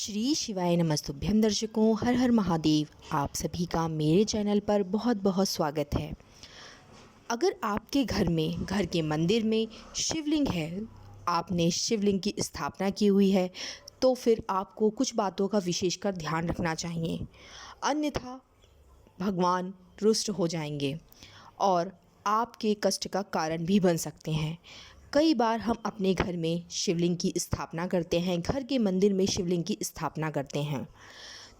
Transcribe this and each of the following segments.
श्री शिवाय नमस्तुभ्यं दर्शकों, हर हर महादेव। आप सभी का मेरे चैनल पर बहुत बहुत स्वागत है। अगर आपके घर में, घर के मंदिर में शिवलिंग है, आपने शिवलिंग की स्थापना की हुई है, तो फिर आपको कुछ बातों का विशेषकर ध्यान रखना चाहिए, अन्यथा भगवान रुष्ट हो जाएंगे और आपके कष्ट का कारण भी बन सकते हैं। कई बार हम अपने घर में शिवलिंग की स्थापना करते हैं, घर के मंदिर में शिवलिंग की स्थापना करते हैं,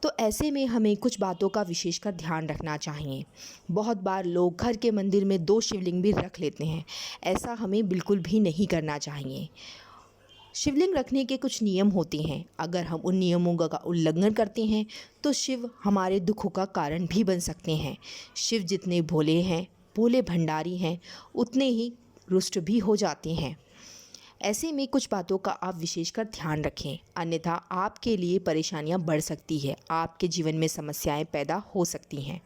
तो ऐसे में हमें कुछ बातों का विशेषकर ध्यान रखना चाहिए। बहुत बार लोग घर के मंदिर में 2 शिवलिंग भी रख लेते हैं। ऐसा हमें बिल्कुल भी नहीं करना चाहिए। शिवलिंग रखने के कुछ नियम होते हैं। अगर हम उन नियमों का उल्लंघन करते हैं तो शिव हमारे दुखों का कारण भी बन सकते हैं। शिव जितने भोले हैं, भोले भंडारी हैं, उतने ही रुष्ट भी हो जाते हैं। ऐसे में कुछ बातों का आप विशेषकर ध्यान रखें, अन्यथा आपके लिए परेशानियां बढ़ सकती है, आपके जीवन में समस्याएं पैदा हो सकती हैं।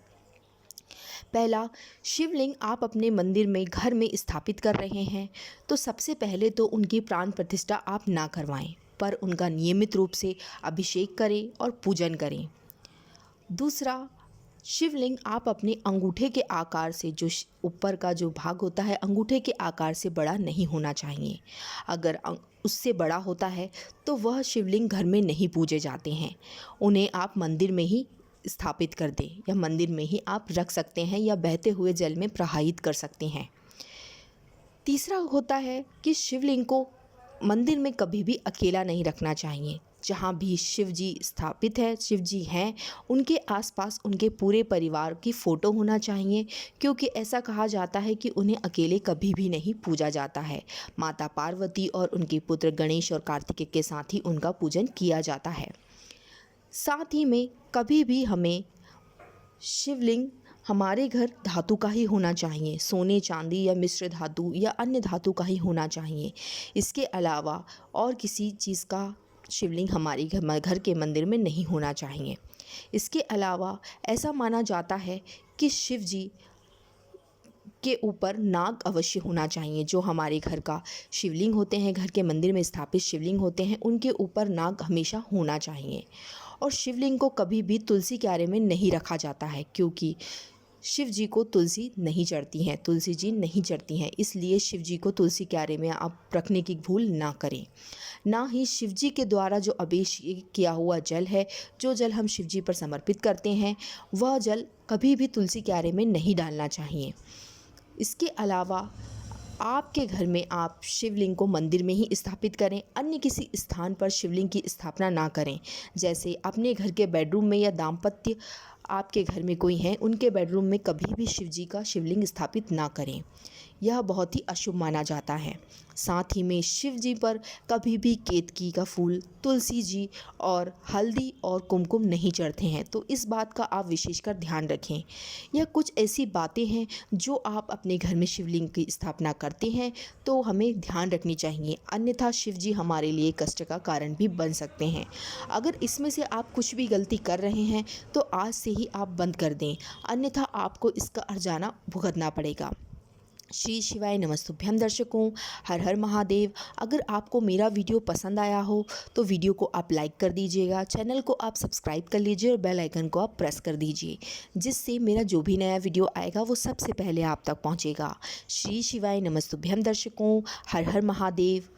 पहला, शिवलिंग आप अपने मंदिर में, घर में स्थापित कर रहे हैं तो सबसे पहले तो उनकी प्राण प्रतिष्ठा आप ना करवाएं, पर उनका नियमित रूप से अभिषेक करें और पूजन करें। दूसरा, शिवलिंग आप अपने अंगूठे के आकार से, जो ऊपर का जो भाग होता है अंगूठे के आकार से बड़ा नहीं होना चाहिए। अगर उससे बड़ा होता है तो वह शिवलिंग घर में नहीं पूजे जाते हैं। उन्हें आप मंदिर में ही स्थापित कर दें, या मंदिर में ही आप रख सकते हैं, या बहते हुए जल में प्रवाहित कर सकते हैं। तीसरा होता है कि शिवलिंग को मंदिर में कभी भी अकेला नहीं रखना चाहिए। जहाँ भी शिव जी स्थापित है, शिव जी हैं, उनके आसपास उनके पूरे परिवार की फ़ोटो होना चाहिए, क्योंकि ऐसा कहा जाता है कि उन्हें अकेले कभी भी नहीं पूजा जाता है। माता पार्वती और उनके पुत्र गणेश और कार्तिकेय के साथ ही उनका पूजन किया जाता है। साथ ही में कभी भी हमें शिवलिंग हमारे घर धातु का ही होना चाहिए, सोने चांदी या मिश्र धातु या अन्य धातु का ही होना चाहिए। इसके अलावा और किसी चीज़ का शिवलिंग हमारे घर के मंदिर में नहीं होना चाहिए। इसके अलावा ऐसा माना जाता है कि शिव जी के ऊपर नाग अवश्य होना चाहिए। जो हमारे घर का शिवलिंग होते हैं, घर के मंदिर में स्थापित शिवलिंग होते हैं, उनके ऊपर नाग हमेशा होना चाहिए। और शिवलिंग को कभी भी तुलसी क्यारे में नहीं रखा जाता है, क्योंकि शिव जी को तुलसी नहीं चढ़ती हैं, तुलसी जी नहीं चढ़ती हैं, इसलिए शिव जी को तुलसी क्यारे में आप रखने की भूल ना करें। ना ही शिव जी के द्वारा जो अभिषेक किया हुआ जल है, जो जल हम शिव जी पर समर्पित करते हैं, वह जल कभी भी तुलसी क्यारे में नहीं डालना चाहिए। इसके अलावा आपके घर में आप शिवलिंग को मंदिर में ही स्थापित करें, अन्य किसी स्थान पर शिवलिंग की स्थापना ना करें। जैसे अपने घर के बेडरूम में, या दाम्पत्य आपके घर में कोई हैं, उनके बेडरूम में कभी भी शिव जी का शिवलिंग स्थापित ना करें, यह बहुत ही अशुभ माना जाता है। साथ ही में शिव जी पर कभी भी केतकी का फूल, तुलसी जी और हल्दी और कुमकुम नहीं चढ़ते हैं, तो इस बात का आप विशेषकर ध्यान रखें। यह कुछ ऐसी बातें हैं जो आप अपने घर में शिवलिंग की स्थापना करते हैं तो हमें ध्यान रखनी चाहिए, अन्यथा शिव जी हमारे लिए कष्ट का कारण भी बन सकते हैं। अगर इसमें से आप कुछ भी गलती कर रहे हैं तो आज से ही आप बंद कर दें, अन्यथा आपको इसका हर्जाना भुगतना पड़ेगा। श्री शिवाय नमस्तुभ्यं दर्शकों, हर हर महादेव। अगर आपको मेरा वीडियो पसंद आया हो तो वीडियो को आप लाइक कर दीजिएगा, चैनल को आप सब्सक्राइब कर लीजिए और बेल आइकन को आप प्रेस कर दीजिए, जिससे मेरा जो भी नया वीडियो आएगा वो सबसे पहले आप तक पहुंचेगा। श्री शिवाय नमस्तुभ्यं दर्शकों, हर हर महादेव।